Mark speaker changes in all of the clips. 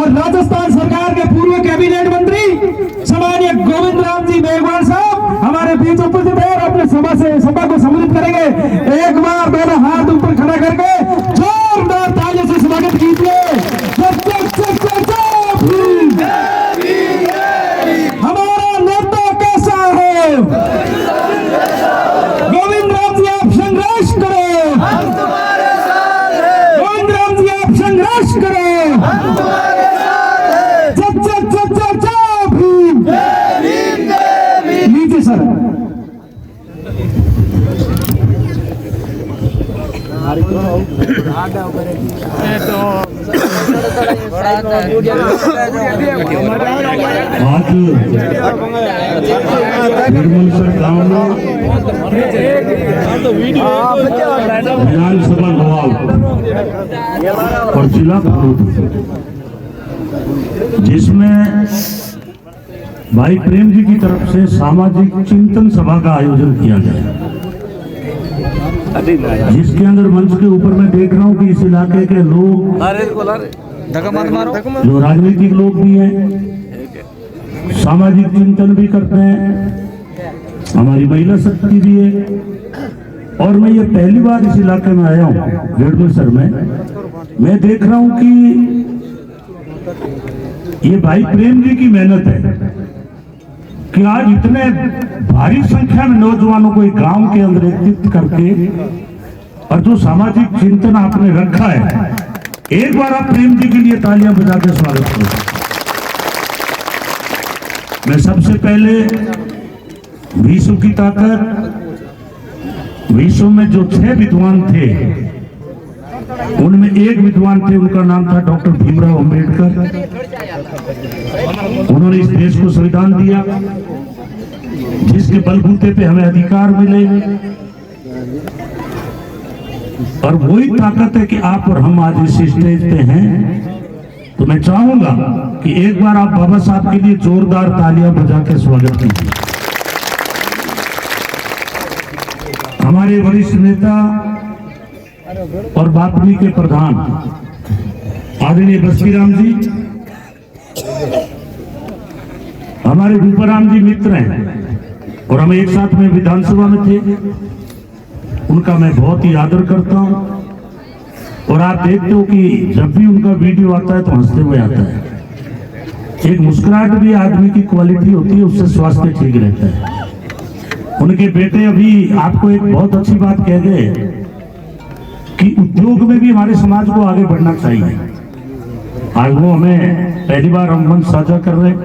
Speaker 1: और राजस्थान सरकार के पूर्व कैबिनेट मंत्री सम्मानीय गोविंद राम जी मेघवाल साहब हमारे बीच उपस्थित है और अपने सभा को संबोधित करेंगे। एक बार दोनों हाथ ऊपर खड़ा करके जोरदार तालियों से स्वागत कीजिए। हमारा नेता कैसा है? गोविंद राम जी आप संघर्ष करो, हम तुम्हारे साथ हैं। गोविंद राम जी आप संघर्ष करो, हम तुम्हारे साथ हैं। भीम नीचे सर।
Speaker 2: आज निर्मल सर गांव में विधानसभा नवाब और जिला जिसमें भाई प्रेम जी की तरफ से सामाजिक चिंतन सभा का आयोजन किया गया, जिसके अंदर मंच के ऊपर मैं देख रहा हूं कि इस इलाके के लोग जो राजनीतिक लोग भी हैं, सामाजिक चिंतन भी करते हैं, हमारी महिला शक्ति भी है। और मैं ये पहली बार इस इलाके में आया हूँ रेडमसर में। मैं देख रहा हूँ कि ये भाई प्रेम जी की मेहनत है कि आज इतने भारी संख्या में नौजवानों को एक गांव के अंदर एकत्रित करके और जो सामाजिक चिंतन आपने रखा है, एक बार आप प्रेम जी के लिए तालियां बजा के स्वागत करो। मैं सबसे पहले विश्व की ताकत, विश्व में जो 6 विद्वान थे उनमें एक विद्वान थे, उनका नाम था डॉक्टर भीमराव अंबेडकर। उन्होंने इस देश को संविधान दिया जिसके बलबूते पे हमें अधिकार मिले, और वही ताकत है कि आप और हम आज इस स्टेज पे हैं। तो मैं चाहूंगा कि एक बार आप बाबा साहब के लिए जोरदार तालियां बजा के स्वागत कीजिए। हमारे वरिष्ठ नेता और बापनी के प्रधान आदरणीय बस्तीराम जी, हमारे रूपाराम जी मित्र हैं और हम एक साथ में विधानसभा में थे। उनका मैं बहुत ही आदर करता हूं और आप देखते हो कि जब भी उनका वीडियो आता है तो हंसते हुए आता है। एक मुस्कुराहट भी आदमी की क्वालिटी होती है, उससे स्वास्थ्य ठीक रहता है। उनके बेटे अभी आपको एक बहुत अच्छी बात कह गए कि उद्योग में भी हमारे समाज को आगे बढ़ना चाहिए। आज वो हमें पहली बार हम मंच साझा कर रहे हैं।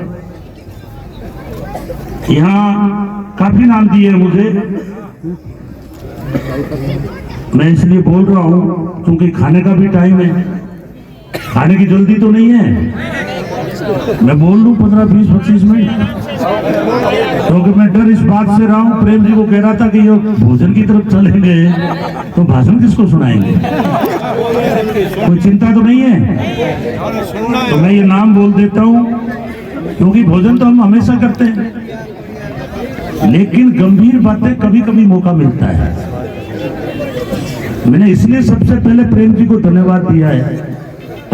Speaker 2: यहाँ काफी नाम दिए मुझे, मैं इसलिए बोल रहा हूँ क्योंकि खाने का भी टाइम है, खाने की जल्दी तो नहीं है। मैं बोल लूँ 15, 20, 25 मिनट, क्योंकि मैं डर इस बात से रहा हूँ। प्रेम जी को कह रहा था कि ये भोजन की तरफ चलेंगे तो भाषण किसको सुनाएंगे, कोई चिंता तो नहीं है। तो मैं ये नाम बोल देता हूँ क्योंकि भोजन तो हम हमेशा करते हैं, लेकिन गंभीर बातें कभी कभी मौका मिलता है। मैंने इसलिए सबसे पहले प्रेम जी को धन्यवाद दिया है,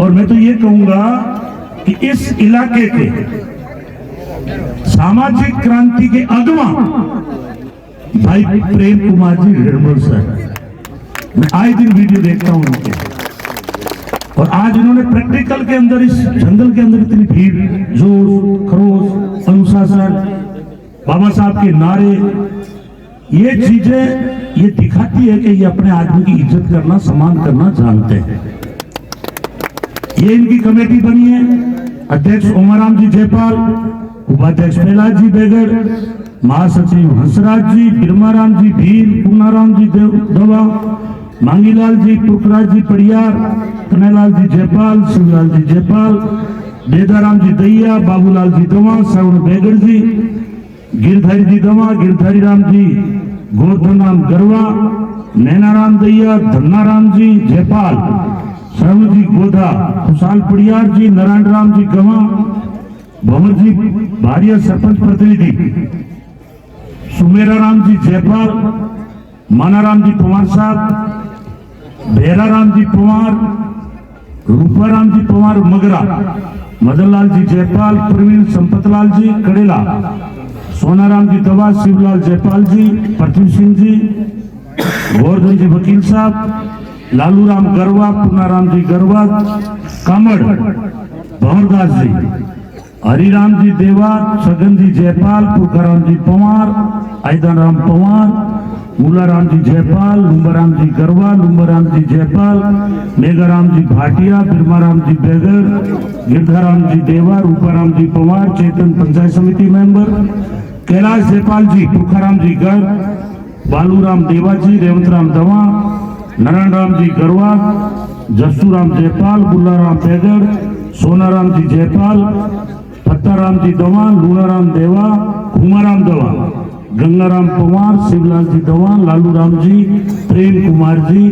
Speaker 2: और मैं तो ये कहूंगा कि इस इलाके के सामाजिक क्रांति के अगवा भाई प्रेम कुमार जी निर्मल सर, मैं आए दिन वीडियो देखता हूं उनके, और आज इन्होंने प्रैक्टिकल के अंदर इस जंगल के अंदर इतनी भीड़, जोश, खरोश, अनुशासन, बाबा साहब के नारे, ये चीजें ये दिखाती है कि ये अपने आदमी की इज्जत करना, सम्मान करना जानते हैं। ये इनकी कमेटी बनी है, अध्यक्ष ओमाराम जी जयपाल, उपाध्यक्ष प्रहलाद जी बेगड़, महासचिव हंसराज जी, बिरमाराम जी भील, पूनाराम जी दवा, मांगीलाल जी, पुखराज जी पड़ियार, कन्हैयालाल जी जयपाल, शिवलाल जी जयपाल, बेदाराम जी दैया, बाबूलाल जी दवा, श्रवण बेगड़ जी, गिरधारी जी दवा, गिरधारी राम जी, गोवर्धन राम गरवा, नैनाराम दैया, धन्नाराम जी जयपाल, श्रवण जी गोधा, खुशाल पड़ियार जी, नारायण राम जी गवा, भंवर जी भारिया सरपंच प्रतिनिधि, सुमेरा राम जी जयपाल, मानाराम जी पवार साहब, भेरा राम जी पवार, रूपाराम जी पवार मगरा, मदनलाल जी जयपाल, प्रवीण संपतलाल जी कड़ेला, सोनाराम जी दवा, शिवलाल जयपाल जी, पृथ्वी सिंह जी, गोवर्धन जी वकील साहब, लालूराम गरवा, पूनाराम जी गरवा, कामड़ भंवरदास जी, हरिराम जी देवा, छगन जी जयपाल, पुरखाराम जी पवार, आयदाराम पवार, मूलाराम जी जयपाल, लुम्बाराम जी गरवा, लुम्बाराम जी जयपाल, मेघाराम जी भाटिया, बिरमाराम जी बेगर, गिरधाराम जी देवा, रूपाराम जी पवार, चेतन पंचायत समिति मेंबर, कैलाश जयपाल जी, पुरखाराम जी गर, बालूराम देवा जी, रेवंतराम दवा, नारायण राम जी गरवा, जसूराम जयपाल, बुल्लाराम बेगर, सोनाराम जी जयपाल, फत्ताराम जी दवा, लूनाराम देवा, घुमाराम दवा, गंगाराम पवार, शिवलाल जी दवा, लालू राम जी, प्रेम कुमार जी,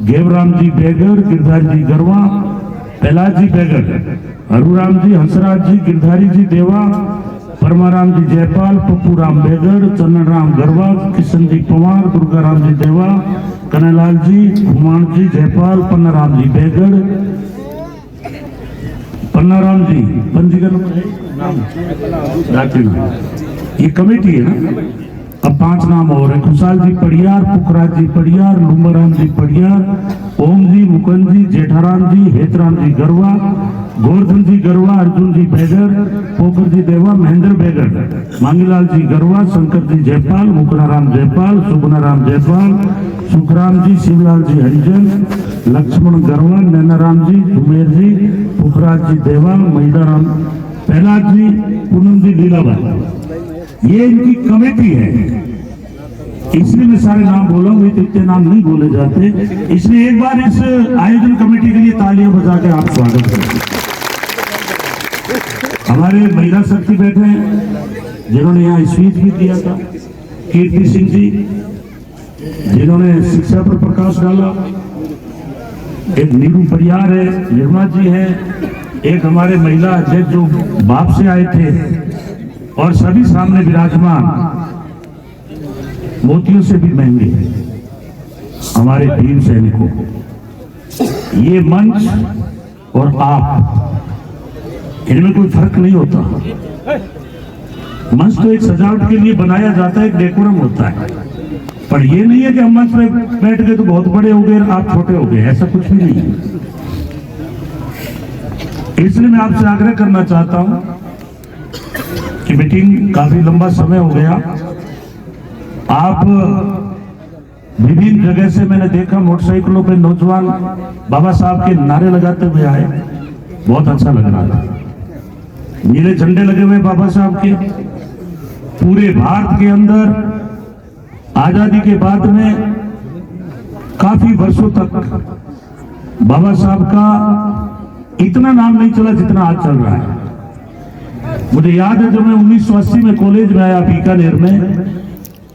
Speaker 2: घेवराम जी बेगर, गिरधारी जी गरवा, कैलाश जी बेगर, हरुराम जी, हंसराज जी, गिरधारी जी देवा, परमाराम जी जयपाल, पप्पूराम बेगर, चंद्रराम गरवा, किशन जी पवार, दुर्गाराम जी देवा, कन्हैयालाल जी, हुमान जी जयपाल, पन्नाराम जी बेगर, पन्नाराम जी पंजीकरण ये कमेटी है ना। अब 5 नाम और है, खुशाल जी पड़ियार, पुखराज जी पड़ियार, लुम्बाराम जी पड़ियार, ओम जी, मुकुंद जी, जेठाराम जी, हेतराम जी गरवा, गोवर्धन जी गरवा, अर्जुन जी बेगर, पोखर जी देवा, महेंद्र बेगर, मांगीलाल जी गरवा, शंकर जी जयपाल, मुकनाराम जयपाल, सुगुनाराम जयपाल, सुखराम जी, शिवलाल जी हरिजन, लक्ष्मण गरवा, नैनाराम जी, सुमेर जी, पुखराज जी देवा, महिदाराम प्रहलाद जी, पूनम जी लीलाबाई, ये इनकी कमेटी है। इसलिए मैं सारे नाम बोला हूँ, तो इतने नाम नहीं बोले जाते, इसलिए एक बार इस आयोजन कमेटी के लिए तालियां बजा के आप स्वागत करें। हमारे महिला शक्ति बैठे हैं जिन्होंने यहाँ स्पीच भी दिया था, कीर्ति सिंह जी जिन्होंने शिक्षा पर प्रकाश डाला, एक नीरू परियार है, निर्मा जी है, एक हमारे महिला अध्यक्ष जो बाप से आए थे, और सभी सामने विराजमान मोतियों से भी महंगे हमारे वीर सैनिकों, ये मंच और आप, इनमें कोई फर्क नहीं होता। मंच तो एक सजावट के लिए बनाया जाता है, एक डेकोरम होता है, पर ये नहीं है कि हम मंच पे बैठ गए तो बहुत बड़े हो गए, आप छोटे हो गए, ऐसा कुछ भी नहीं है। इसलिए मैं आपसे आग्रह करना चाहता हूं कि मीटिंग काफी लंबा समय हो गया, आप विभिन्न जगह से मैंने देखा मोटरसाइकिलों पे नौजवान बाबा साहब के नारे लगाते हुए आए, बहुत अच्छा लग रहा था। नीले झंडे लगे हुए बाबा साहब के, पूरे भारत के अंदर आजादी के बाद में काफी वर्षों तक बाबा साहब का इतना नाम नहीं चला जितना आज चल रहा है। मुझे याद है जब मैं 1980 में कॉलेज में आया बीकानेर में,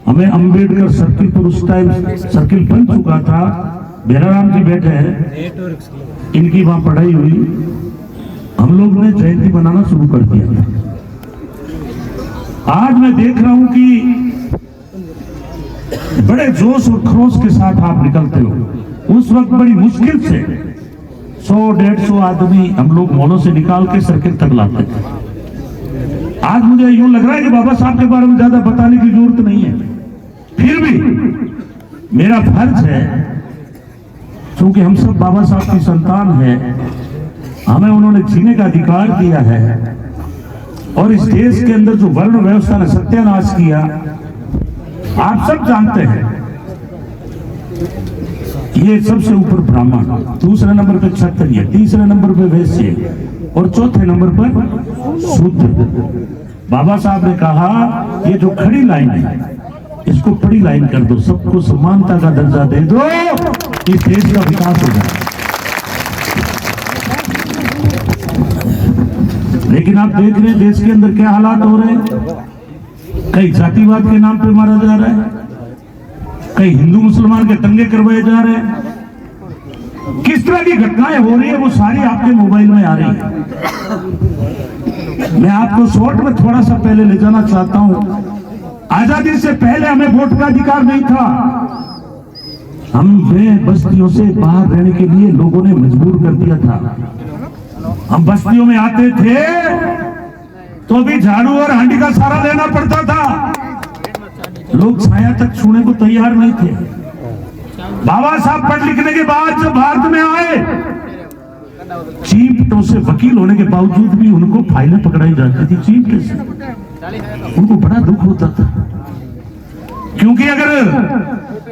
Speaker 2: हमें अंबेडकर सर्किल पर उस टाइम सर्किल बन चुका था, भेराराम जी बैठे हैं, इनकी वहां पढ़ाई हुई, हम लोग ने जयंती बनाना शुरू कर दिया। आज मैं देख रहा हूं कि बड़े जोश और खरोश के साथ आप निकलते हो। उस वक्त बड़ी मुश्किल से 100-150 आदमी हम लोग मॉलों से निकाल के सर्किल तक लाते थे। आज मुझे यूं लग रहा है कि बाबा साहब के बारे में ज्यादा बताने की जरूरत नहीं है, फिर भी मेरा फर्ज है, क्योंकि हम सब बाबा साहब की संतान हैं, हमें उन्होंने जीने का अधिकार दिया है, और इस देश के अंदर जो वर्ण व्यवस्था ने सत्यानाश किया आप सब जानते हैं। ये सबसे ऊपर ब्राह्मण, दूसरे नंबर पे क्षत्रिय, तीसरे नंबर पे वैश्य, और चौथे नंबर पर शूद्र। बाबा साहब ने कहा ये जो खड़ी लाइन है इसको बड़ी लाइन कर दो, सबको समानता का दर्जा दे दो, इस देश का विकास हो जाए। लेकिन आप देख रहे हैं देश के अंदर क्या हालात हो रहे हैं, कई जातिवाद के नाम पे मारा जा रहा है, कई हिंदू मुसलमान के दंगे करवाए जा रहे हैं, किस तरह की घटनाएं हो रही है वो सारी आपके मोबाइल में आ रही है। मैं आपको शॉर्ट में थोड़ा सा पहले ले जाना चाहता हूं। आजादी से पहले हमें वोट का अधिकार नहीं था, हम बस्तियों से बाहर रहने के लिए लोगों ने मजबूर कर दिया था। हम बस्तियों में आते थे तो भी झाड़ू और हांडी का सहारा लेना पड़ता था, लोग छाया तक छूने को तैयार नहीं थे। बाबा साहब पढ़ लिखने के बाद जब भारत में आए, चीमटों से वकील होने के बावजूद भी उनको फाइलें पकड़ाई जाती थी चीमटे से। उनको बड़ा दुख होता था, क्योंकि अगर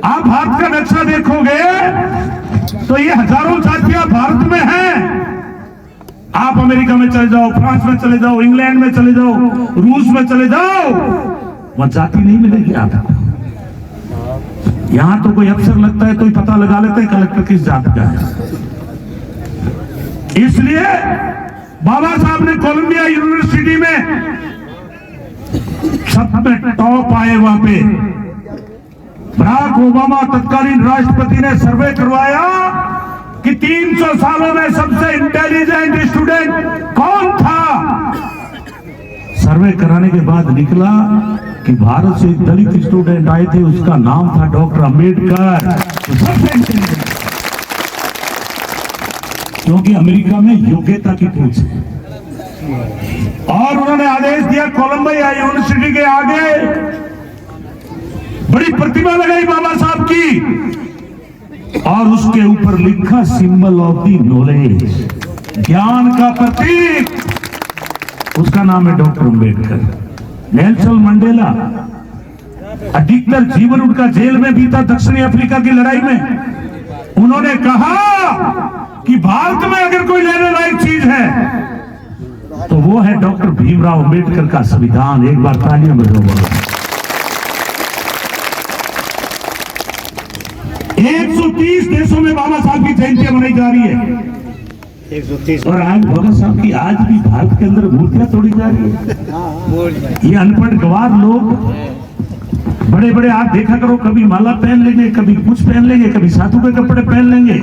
Speaker 2: आप भारत का नक्शा देखोगे तो ये हजारों जातियां भारत में हैं। आप अमेरिका में चले जाओ, फ्रांस में चले जाओ, इंग्लैंड में चले जाओ, रूस में चले जाओ, वहां जाति नहीं मिलेगी आपको। यहां तो कोई अफसर लगता है तो ही पता लगा लेते हैं कलेक्टर किस जात का है। इसलिए बाबा साहब ने कोलंबिया यूनिवर्सिटी में सब में टॉप आए। वहां पे बराक ओबामा तत्कालीन राष्ट्रपति ने सर्वे करवाया कि 300 सालों में सबसे इंटेलिजेंट स्टूडेंट कौन था। सर्वे कराने के बाद निकला कि भारत से एक दलित स्टूडेंट आए थे, उसका नाम था डॉक्टर अंबेडकर। तो सबसे इंटेलिजेंट, क्योंकि अमेरिका में योग्यता की पूछ है। और उन्होंने आदेश दिया, कोलंबिया यूनिवर्सिटी के आगे बड़ी प्रतिमा लगाई बाबा साहब की और उसके ऊपर लिखा सिंबल ऑफ द नॉलेज, ज्ञान का प्रतीक। उसका नाम है डॉक्टर अंबेडकर। नेल्सन मंडेला अधिकतर जीवन उनका जेल में बीता दक्षिणी अफ्रीका की लड़ाई में। उन्होंने कहा कि भारत में अगर कोई लेने लायक चीज है तो वो है डॉक्टर भीमराव अंबेडकर का संविधान। एक बार तालियां बजाओ। 130 देशों में बाबा साहब की जयंतियां मनाई जा रही है। 130। और आज बाबा साहब की आज भी भारत के अंदर मूर्तियां तोड़ी जा रही है। ये अनपढ़ गवार लोग बड़े बड़े, आप देखा करो, कभी माला पहन लेंगे, कभी कुछ पहन लेंगे, कभी साधु के कपड़े पहन लेंगे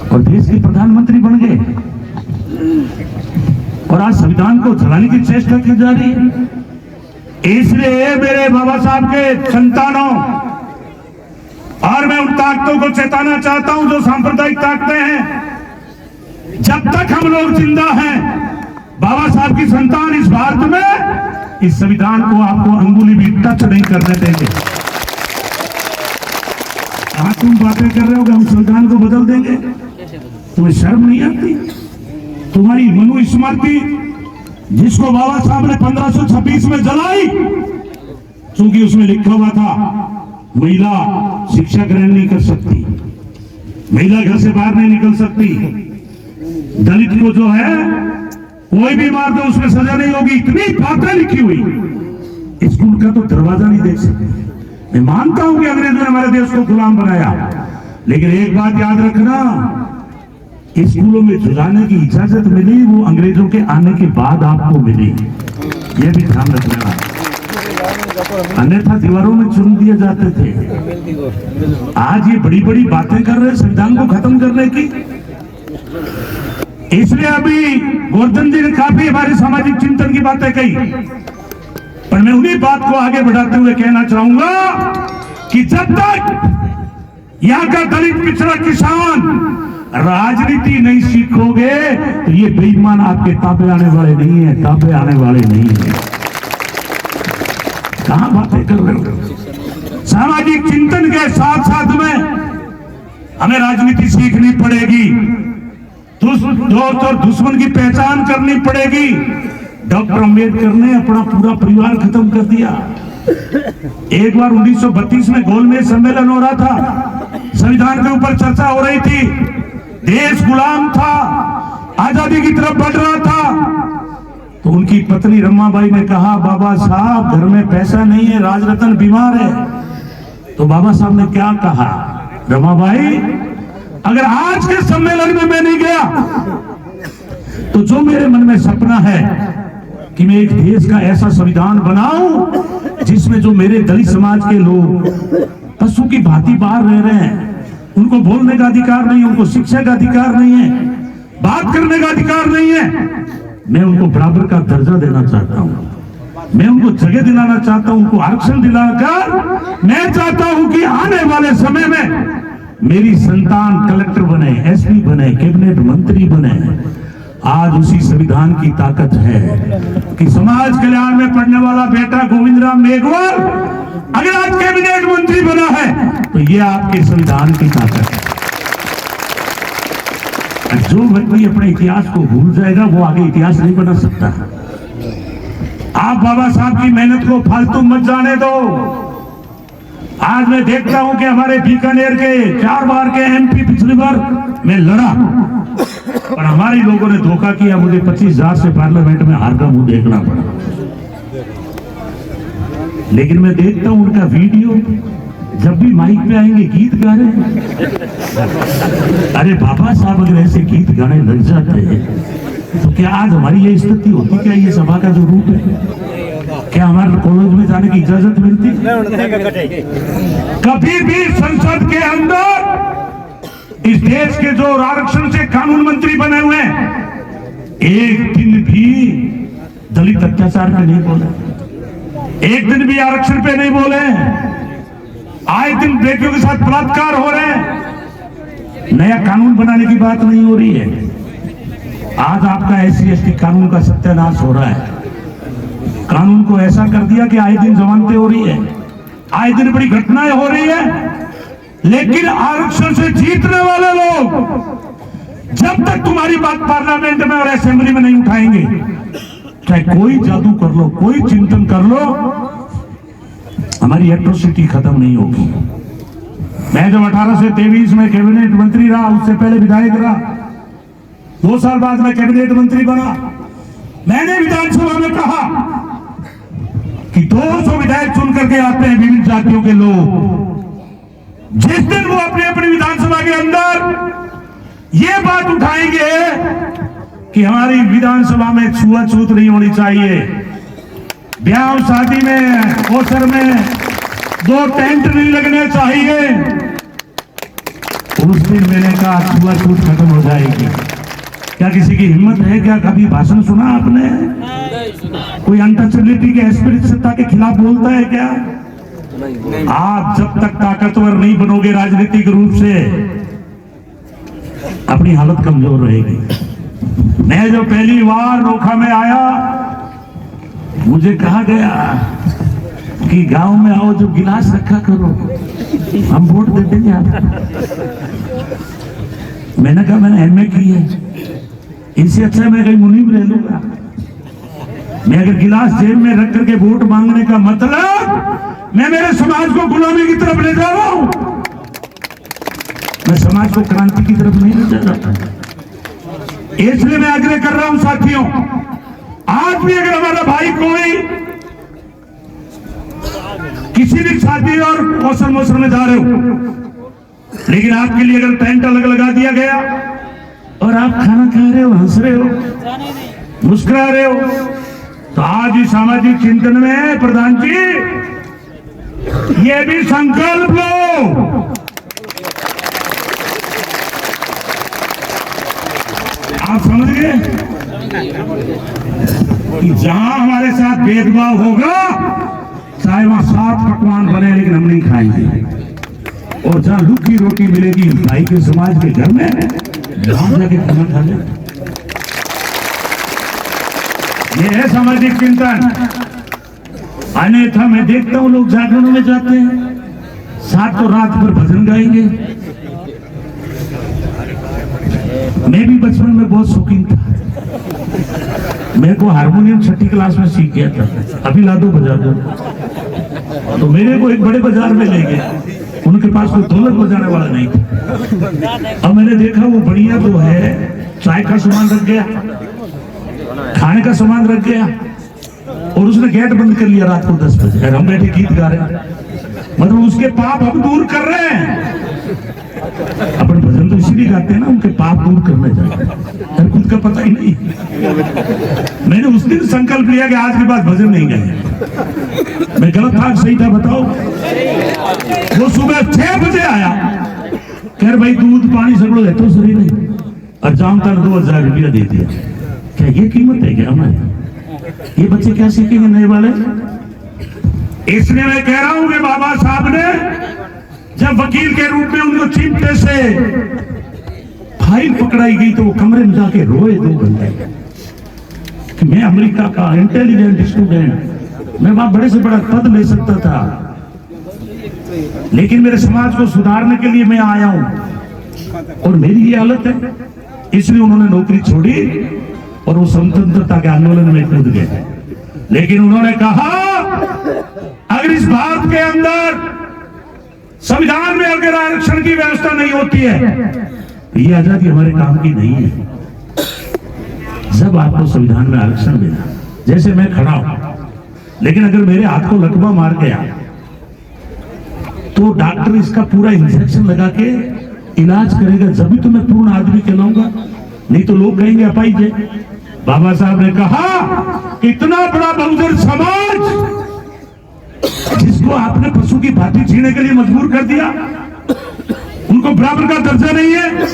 Speaker 2: और देश के प्रधानमंत्री बन गए। और आज संविधान को जलाने की चेष्टा की जा रही है। इसलिए मेरे बाबा साहब के संतानों, और मैं उन ताकतों को चेताना चाहता हूं जो सांप्रदायिक ताकतें हैं, जब तक हम लोग जिंदा हैं, बाबा साहब की संतान इस भारत में इस संविधान को आपको अंगुली भी टच नहीं करने देंगे। आज तुम बातें कर रहे हो कि हम संविधान को बदल देंगे, तुम्हें शर्म नहीं आती? तुम्हारी मनुस्मृति जिसको बाबा साहब ने 1526 में जलाई, क्योंकि उसमें लिखा हुआ था महिला शिक्षा ग्रहण नहीं कर सकती, महिला घर से बाहर नहीं निकल सकती, दलित को जो है कोई भी मार दो उसमें सजा नहीं होगी, इतनी बातें लिखी हुई। स्कूल का तो दरवाजा नहीं देख सकते। मैं मानता हूं कि अंग्रेजों ने हमारे देश को गुलाम बनाया, लेकिन एक बात याद रखना, स्कूलों में झुलाने की इजाजत मिली वो अंग्रेजों के आने के बाद आपको मिली, ये भी ध्यान रखना। अन्यथा दीवारों में चुन दिए जाते थे। आज ये बड़ी बड़ी बातें कर रहे हैं संविधान को खत्म करने की। इसलिए अभी गोवर्धन जी ने काफी हमारे सामाजिक चिंतन की बातें कही, पर मैं उन्हीं बात को आगे बढ़ाते हुए कहना चाहूंगा कि जब तक यहाँ का दलित पिछड़ा किसान राजनीति नहीं सीखोगे तो ये बेईमान आपके ताबे आने वाले नहीं है, ताबे आने वाले नहीं है। कहां बातें कर रहे हो? सामाजिक चिंतन के साथ साथ में हमें राजनीति सीखनी पड़ेगी, दोस्त और दुश्मन की पहचान करनी पड़ेगी। डॉक्टर अंबेडकर ने अपना पूरा परिवार खत्म कर दिया। एक बार 1932 में गोलमेज सम्मेलन हो रहा था, संविधान के ऊपर चर्चा हो रही थी, देश गुलाम था, आजादी की तरफ बढ़ रहा था, तो उनकी पत्नी रमाबाई ने कहा, बाबा साहब घर में पैसा नहीं है, राजरतन बीमार है। तो बाबा साहब ने क्या कहा, रमाबाई अगर आज के सम्मेलन में मैं नहीं गया तो जो मेरे मन में सपना है कि मैं एक देश का ऐसा संविधान बनाऊं जिसमें जो मेरे दलित समाज के लोग पशु की भांति बाहर रह रहे हैं, उनको बोलने का अधिकार नहीं, उनको शिक्षा का अधिकार नहीं है, बात करने का अधिकार नहीं है, मैं उनको बराबर का दर्जा देना चाहता हूं, मैं उनको जगह दिलाना चाहता हूं, उनको आरक्षण दिलाकर मैं चाहता हूं कि आने वाले समय में मेरी संतान कलेक्टर बने, एसपी बने, कैबिनेट मंत्री बने। आज उसी संविधान की ताकत है कि समाज कल्याण में पढ़ने वाला बेटा गोविंद राम मेघवाल अगर आज कैबिनेट मंत्री बना है तो ये आपके संविधान की ताकत है। जो व्यक्ति अपने इतिहास को भूल जाएगा वो आगे इतिहास नहीं बना सकता। आप बाबा साहब की मेहनत को फालतू मत जाने दो। आज मैं देखता हूं कि हमारे बीकानेर के 4 बार के एमपी पिछली बार मैं लड़ा और हमारे लोगों ने धोखा किया। मुझे 25,000 से पार्लियामेंट में हार का मुंह देखना पड़ा। लेकिन मैं देखता हूं उनका वीडियो, जब भी माइक पे आएंगे गीत गा रहे हैं। अरे बाबा साहब अगर ऐसे गीत गाने लग जाते हैं तो क्या आज हमारी ये स्थिति होती? क्या ये सभा का जो रूप है, क्या हमारे कॉलेज में जाने की इजाजत मिलती? कभी भी संसद के अंदर इस देश के जो आरक्षण से कानून मंत्री बने हुए हैं, एक दिन भी दलित अत्याचार पे नहीं बोले, एक दिन भी आरक्षण पे नहीं बोले। आए दिन बेटियों के साथ बलात्कार हो रहे हैं। नया कानून बनाने की बात नहीं हो रही है। आज आपका SC/ST कानून का सत्यानाश हो रहा है। कानून को ऐसा कर दिया कि आए दिन जमानतें हो रही है, आए दिन बड़ी घटनाएं हो रही है। लेकिन आरक्षण से जीतने वाले लोग जब तक तुम्हारी बात पार्लियामेंट में और असेंबली में नहीं उठाएंगे, चाहे कोई जादू कर लो, कोई चिंतन कर लो, हमारी एट्रोसिटी खत्म नहीं होगी। मैं जब 18 से 23 में कैबिनेट मंत्री रहा, उससे पहले विधायक रहा, 2 साल बाद मैं कैबिनेट मंत्री बना। मैंने विधानसभा में कहा कि 200 विधायक चुन करके आते हैं विभिन्न जातियों के लोग। जिस दिन वो अपनी अपनी विधानसभा के अंदर ये बात उठाएंगे कि हमारी विधानसभा में छुआछूत नहीं होनी चाहिए, ब्याह शादी में, अवसर में 2 टेंट नहीं लगने चाहिए, उस दिन मैंने कहा छुआछूत खत्म हो जाएगी। क्या किसी की हिम्मत है? क्या कभी भाषण सुना आपने? कोई अनटचेबिलिटी के एस्पिरिट सत्ता के खिलाफ बोलता है क्या? आप जब तक ताकतवर नहीं बनोगे राजनीतिक रूप से, अपनी हालत कमजोर रहेगी। मैं जो पहली बार नोखा में आया, मुझे कहा गया कि गांव में आओ, जो गिलास रखा करो, हम वोट दे देंगे आपको। मैंने कहा मैंने MA की है, इनसे अच्छा मैं कहीं मुनीम रह लूंगा। मैं अगर गिलास जेब में रख करके वोट मांगने का मतलब मैं मेरे समाज को गुलामी की तरफ ले जा रहा हूं, मैं समाज को क्रांति की तरफ नहीं ले जा रहा। इसलिए मैं आग्रह कर रहा हूं साथियों, आज भी अगर हमारा भाई कोई किसी भी शादी और अवसर मौसम में जा रहे हो, लेकिन आपके लिए अगर टेंट अलग लगा दिया गया और आप खाना खा रहे हो, हंस रहे हो, मुस्कुरा रहे हो, तो आज ही सामाजिक चिंतन में प्रधान जी ये भी संकल्प लो, आप समझ गए कि जहां हमारे साथ भेदभाव होगा, चाहे वहां 7 पकवान बने लेकिन हम नहीं खाएंगे, और जहां लुकी रोटी मिलेगी भाई के समाज के घर में, वहां जाके खाना खा ले। ये है सामाजिक चिंतन। अन्यथा मैं देखता हूं लोग जागरणों में जाते हैं, साथ तो रात भर भजन गाएंगे। मैं भी बचपन में बहुत शौकीन था, मेरे को हारमोनियम 6ठी क्लास में सीख गया था, अभी ला दो बजा दो। तो मेरे को एक बड़े बाजार में ले गए, उनके पास कोई ढोलक बजाने वाला नहीं था। अब मैंने देखा वो बढ़िया तो है, चाय का सामान रख गया, खाने का सामान रख गया, और उसने गेट बंद कर लिया रात को 10 बजे। हम बैठे गीत गा रहे हैं, मतलब उसके पाप हम दूर कर रहे हैं। अपन भजन तो इसीलिए गाते हैं ना, उनके पाप दूर करने जाते हैं, खुद का पता ही नहीं। मैंने उस दिन संकल्प लिया कि आज के बाद भजन नहीं गाए। मैं गलत था सही था बताओ? वो सुबह 6 बजे आया, कह भाई दूध पानी सब लोग तो सही नहीं, और जाम तक 2000 रुपया दे दिया। क्या ये कीमत है क्या हमारी? ये बच्चे क्या सीखेंगे नए वाले? इसलिए मैं कह रहा हूं कि बाबा साहब ने जब जब वकील के रूप में उनको चिमटे से फाइल पकड़ाई गई तो वो कमरे में जाके रोए 2 घंटे कि मैं अमेरिका का इंटेलिजेंट स्टूडेंट, मैं वहां बड़े से बड़ा पद ले सकता था, लेकिन मेरे समाज को सुधारने के लिए मैं आया हूं और मेरी ये हालत है। इसलिए उन्होंने नौकरी छोड़ी और वो स्वतंत्रता के आंदोलन में कूद गए। लेकिन उन्होंने कहा अगर इस भारत के अंदर संविधान में अगर आरक्षण की व्यवस्था नहीं होती है तो ये आजादी हमारे काम की नहीं है। जब आपको संविधान में आरक्षण मिला, जैसे मैं खड़ा हूं, लेकिन अगर मेरे हाथ को लकवा मार गया तो डॉक्टर इसका पूरा इंजेक्शन लगा के इलाज करेगा, जब भी तो मैं पूर्ण आदमी कहलाऊंगा, नहीं तो लोग कहेंगे अपाहिज है। बाबा साहब ने कहा इतना बड़ा बहुजन समाज जिसको आपने पशु की भांति जीने के लिए मजबूर कर दिया, उनको बराबर का दर्जा नहीं है,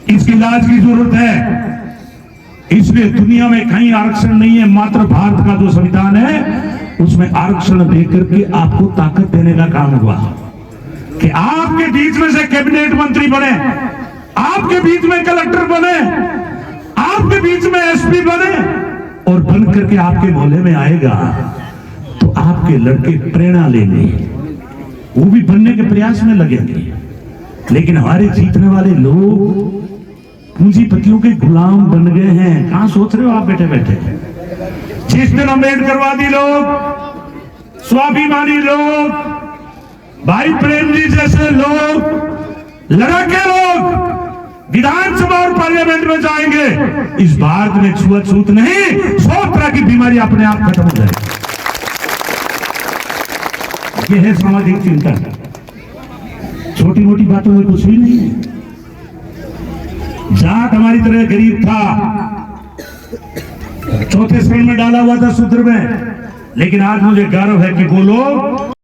Speaker 2: इसकी इलाज की जरूरत है। इसलिए दुनिया में कहीं आरक्षण नहीं है, मात्र भारत का जो संविधान है उसमें आरक्षण देकर के आपको ताकत देने का काम हुआ कि आपके बीच में से कैबिनेट मंत्री बने, आपके बीच में कलेक्टर बने, आपके बीच में एसपी बने, और बन करके आपके मोहल्ले में आएगा तो आपके लड़के प्रेरणा लेंगे, वो भी बनने के प्रयास में लगेंगे। लेकिन हमारे जीतने वाले लोग पूंजीपतियों के गुलाम बन गए हैं। कहां सोच रहे हो आप बैठे बैठे? जिस दिन अम्बेडकरवादी लोग, स्वाभिमानी लोग, भाई प्रेम जी जैसे लोग, लड़ाके लोग विधानसभा और पार्लियामेंट में जाएंगे, इस भारत में छुआछूत नहीं, 100 तरह की बीमारी अपने आप खत्म हो जाएगी। ये है सामाजिक चिंतन। छोटी मोटी बातों में कुछ भी नहीं है। जाट हमारी तरह गरीब था, चौथे श्रेणी में डाला हुआ था सूत्र में, लेकिन आज मुझे गर्व है कि वो लोग